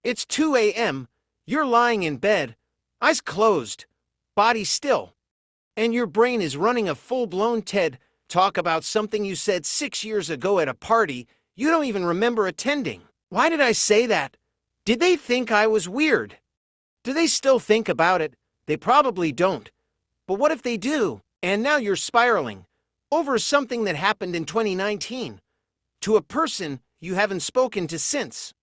It's 2 a.m., you're lying in bed, eyes closed, body still, and your brain is running a full-blown TED talk about something you said 6 years ago at a party you don't even remember attending. Why did I say that? Did they think I was weird? Do they still think about it? They probably don't. But what if they do? And now you're spiraling over something that happened in 2019 to a person you haven't spoken to since.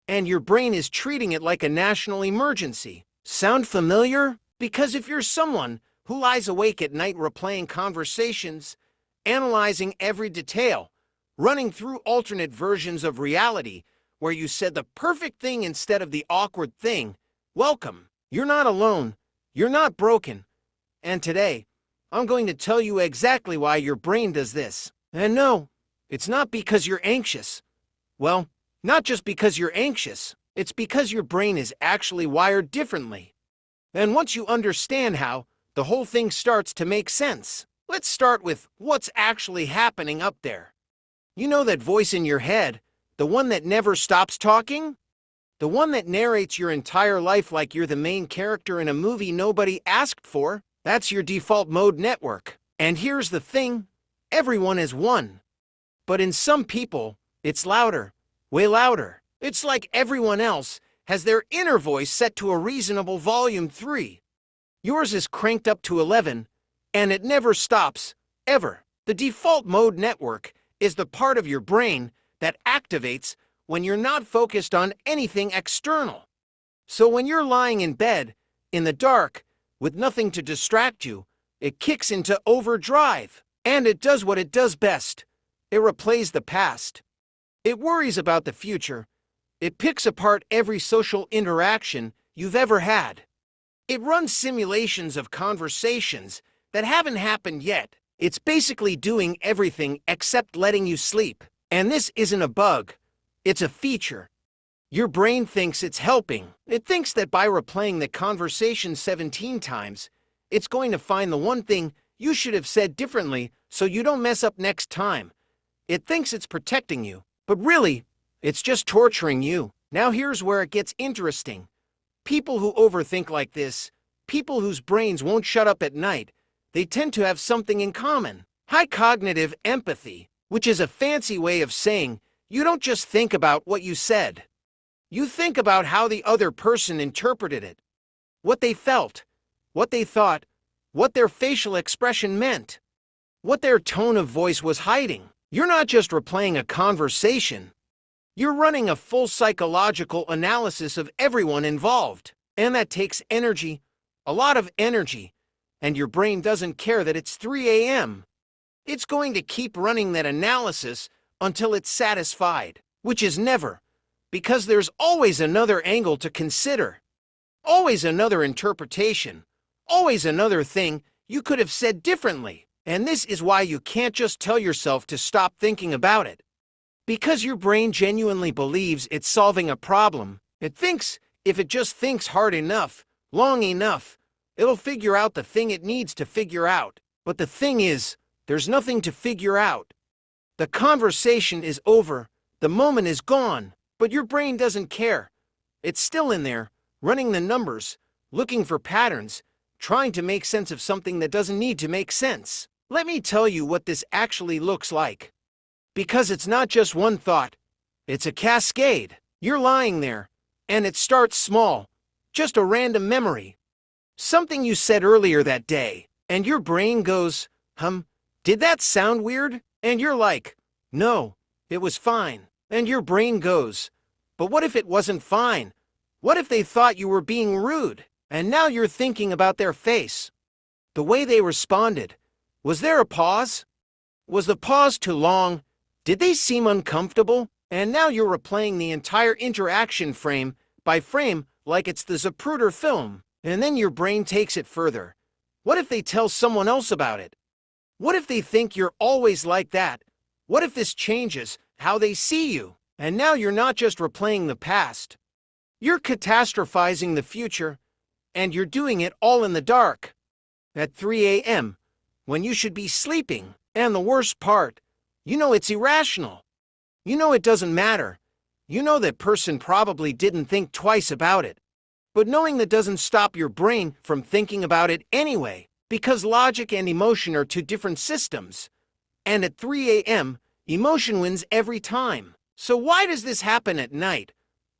And your brain is treating it like a national emergency. Sound familiar? Because if you're someone who lies awake at night replaying conversations, analyzing every detail, running through alternate versions of reality where you said the perfect thing instead of the awkward thing, welcome. You're not alone. You're not broken. And today, I'm going to tell you exactly why your brain does this. And no, it's not because you're anxious. Well, not just because you're anxious. It's because your brain is actually wired differently. And once you understand how, the whole thing starts to make sense. Let's start with what's actually happening up there. You know that voice in your head, the one that never stops talking? The one that narrates your entire life like you're the main character in a movie nobody asked for? That's your default mode network. And here's the thing, everyone is one. But in some people, it's louder, way louder. It's like everyone else has their inner voice set to a reasonable volume 3. Yours is cranked up to 11, and it never stops, ever. The default mode network is the part of your brain that activates when you're not focused on anything external. So when you're lying in bed, in the dark, with nothing to distract you, it kicks into overdrive. And it does what it does best. It replays the past. It worries about the future. It picks apart every social interaction you've ever had. It runs simulations of conversations that haven't happened yet. It's basically doing everything except letting you sleep. And this isn't a bug. It's a feature. Your brain thinks it's helping. It thinks that by replaying the conversation 17 times, it's going to find the one thing you should have said differently so you don't mess up next time. It thinks it's protecting you, but really, it's just torturing you. Now here's where it gets interesting. People who overthink like this, people whose brains won't shut up at night, they tend to have something in common. High cognitive empathy, which is a fancy way of saying you don't just think about what you said. You think about how the other person interpreted it, what they felt, what they thought, what their facial expression meant, what their tone of voice was hiding. You're not just replaying a conversation. You're running a full psychological analysis of everyone involved. And that takes energy, a lot of energy. And your brain doesn't care that it's 3 a.m. It's going to keep running that analysis until it's satisfied, which is never. Because there's always another angle to consider. Always another interpretation. Always another thing you could have said differently. And this is why you can't just tell yourself to stop thinking about it. Because your brain genuinely believes it's solving a problem. It thinks if it just thinks hard enough, long enough, it'll figure out the thing it needs to figure out. But the thing is, there's nothing to figure out. The conversation is over. The moment is gone. But your brain doesn't care. It's still in there, running the numbers, looking for patterns, trying to make sense of something that doesn't need to make sense. Let me tell you what this actually looks like. Because it's not just one thought. It's a cascade. You're lying there, and it starts small, just a random memory. Something you said earlier that day, and your brain goes, did that sound weird? And you're like, no, it was fine. And your brain goes, but what if it wasn't fine? What if they thought you were being rude? And now you're thinking about their face. The way they responded. Was there a pause? Was the pause too long? Did they seem uncomfortable? And now you're replaying the entire interaction frame by frame like it's the Zapruder film. And then your brain takes it further. What if they tell someone else about it? What if they think you're always like that? What if this changes how they see you? And now you're not just replaying the past. You're catastrophizing the future, and you're doing it all in the dark. At 3 a.m., when you should be sleeping. And the worst part, you know it's irrational. You know it doesn't matter. You know that person probably didn't think twice about it. But knowing that doesn't stop your brain from thinking about it anyway, because logic and emotion are two different systems. And at 3 a.m., emotion wins every time. So why does this happen at night?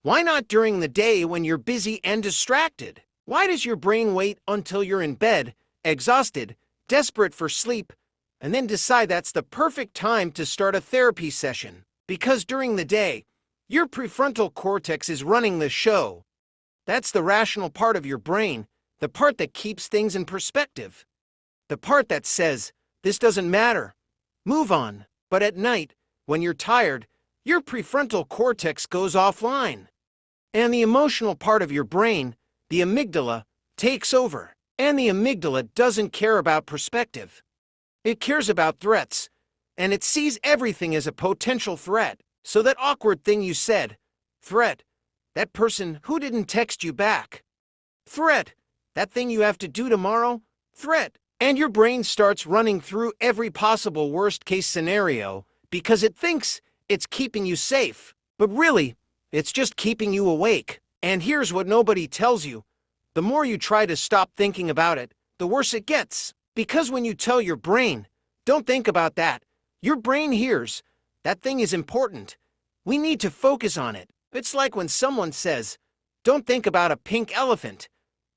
Why not during the day when you're busy and distracted? Why does your brain wait until you're in bed, exhausted, desperate for sleep, and then decide that's the perfect time to start a therapy session? Because during the day, your prefrontal cortex is running the show. That's the rational part of your brain, the part that keeps things in perspective. The part that says, this doesn't matter, move on. But at night, when you're tired, your prefrontal cortex goes offline. And the emotional part of your brain, the amygdala, takes over. And the amygdala doesn't care about perspective. It cares about threats, and it sees everything as a potential threat. So that awkward thing you said, threat, that person who didn't text you back, threat, that thing you have to do tomorrow, threat. And your brain starts running through every possible worst-case scenario because it thinks it's keeping you safe. But really, it's just keeping you awake. And here's what nobody tells you. The more you try to stop thinking about it, the worse it gets. Because when you tell your brain, don't think about that, your brain hears, that thing is important. We need to focus on it. It's like when someone says, don't think about a pink elephant.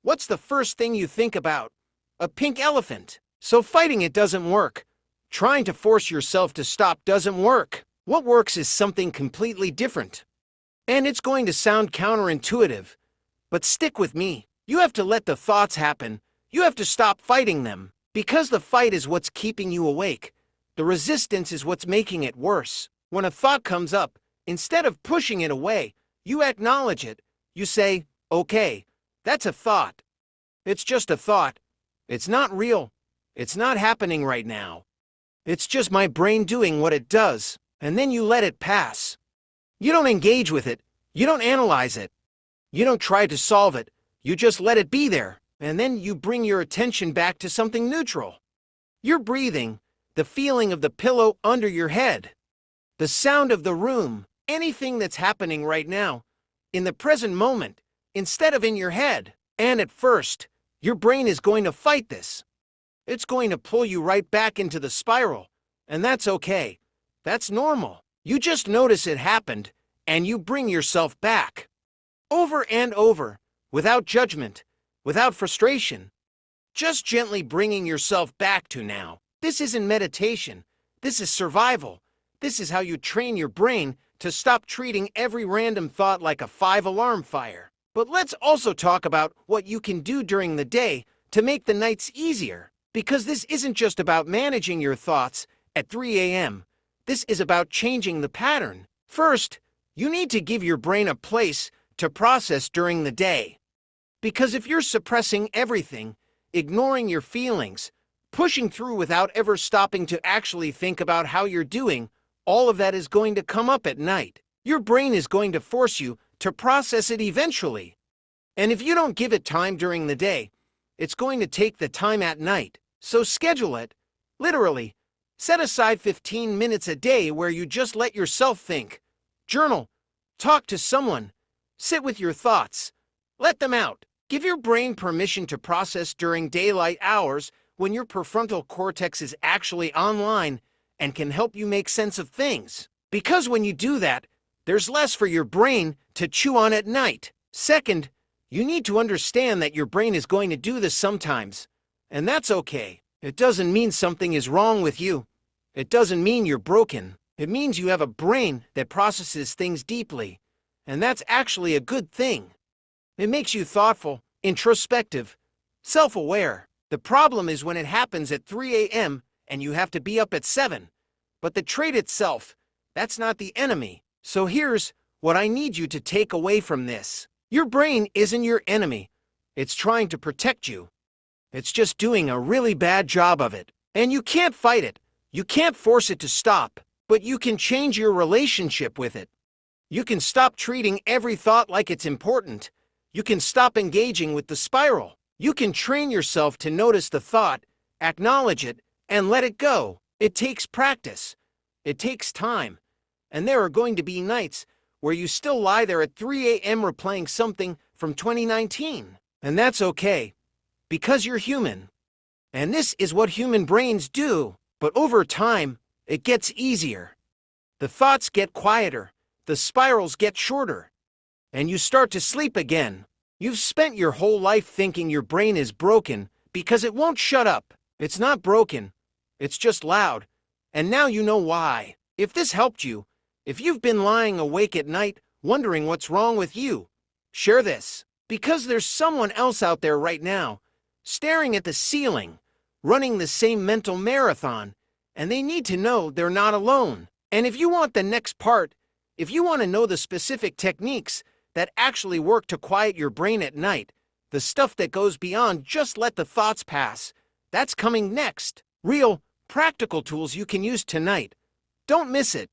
What's the first thing you think about? A pink elephant. So fighting it doesn't work. Trying to force yourself to stop doesn't work. What works is something completely different. And it's going to sound counterintuitive. But stick with me. You have to let the thoughts happen. You have to stop fighting them. Because the fight is what's keeping you awake. The resistance is what's making it worse. When a thought comes up, instead of pushing it away, you acknowledge it. You say, okay, that's a thought. It's just a thought. It's not real. It's not happening right now. It's just my brain doing what it does, and then you let it pass. You don't engage with it. You don't analyze it. You don't try to solve it. You just let it be there, and then you bring your attention back to something neutral. Your breathing, the feeling of the pillow under your head, the sound of the room, anything that's happening right now, in the present moment, instead of in your head. And at first, your brain is going to fight this. It's going to pull you right back into the spiral, and that's okay. That's normal. You just notice it happened, and you bring yourself back. Over and over, without judgment, without frustration. Just gently bringing yourself back to now. This isn't meditation. This is survival. This is how you train your brain to stop treating every random thought like a 5-alarm fire. But let's also talk about what you can do during the day to make the nights easier. Because this isn't just about managing your thoughts at 3 a.m. This is about changing the pattern. First, you need to give your brain a place to process during the day. Because if you're suppressing everything, ignoring your feelings, pushing through without ever stopping to actually think about how you're doing, all of that is going to come up at night. Your brain is going to force you to process it eventually. And if you don't give it time during the day, it's going to take the time at night. So schedule it. Literally, set aside 15 minutes a day where you just let yourself think. Journal. Talk to someone. Sit with your thoughts. Let them out. Give your brain permission to process during daylight hours when your prefrontal cortex is actually online and can help you make sense of things. Because when you do that, there's less for your brain to chew on at night. Second, you need to understand that your brain is going to do this sometimes. And that's okay. It doesn't mean something is wrong with you. It doesn't mean you're broken. It means you have a brain that processes things deeply. And that's actually a good thing. It makes you thoughtful, introspective, self-aware. The problem is when it happens at 3 a.m. and you have to be up at 7. But the trait itself, that's not the enemy. So here's what I need you to take away from this. Your brain isn't your enemy. It's trying to protect you. It's just doing a really bad job of it. And you can't fight it. You can't force it to stop. But you can change your relationship with it. You can stop treating every thought like it's important. You can stop engaging with the spiral. You can train yourself to notice the thought, acknowledge it, and let it go. It takes practice. It takes time. And there are going to be nights where you still lie there at 3 a.m. replaying something from 2019. And that's okay, because you're human. And this is what human brains do. But over time, it gets easier. The thoughts get quieter, the spirals get shorter, and you start to sleep again. You've spent your whole life thinking your brain is broken because it won't shut up. It's not broken, it's just loud. And now you know why. If this helped you, if you've been lying awake at night wondering what's wrong with you, share this. Because there's someone else out there right now, staring at the ceiling, running the same mental marathon, and they need to know they're not alone. And if you want the next part, if you want to know the specific techniques that actually work to quiet your brain at night, the stuff that goes beyond just let the thoughts pass, that's coming next. Real, practical tools you can use tonight. Don't miss it.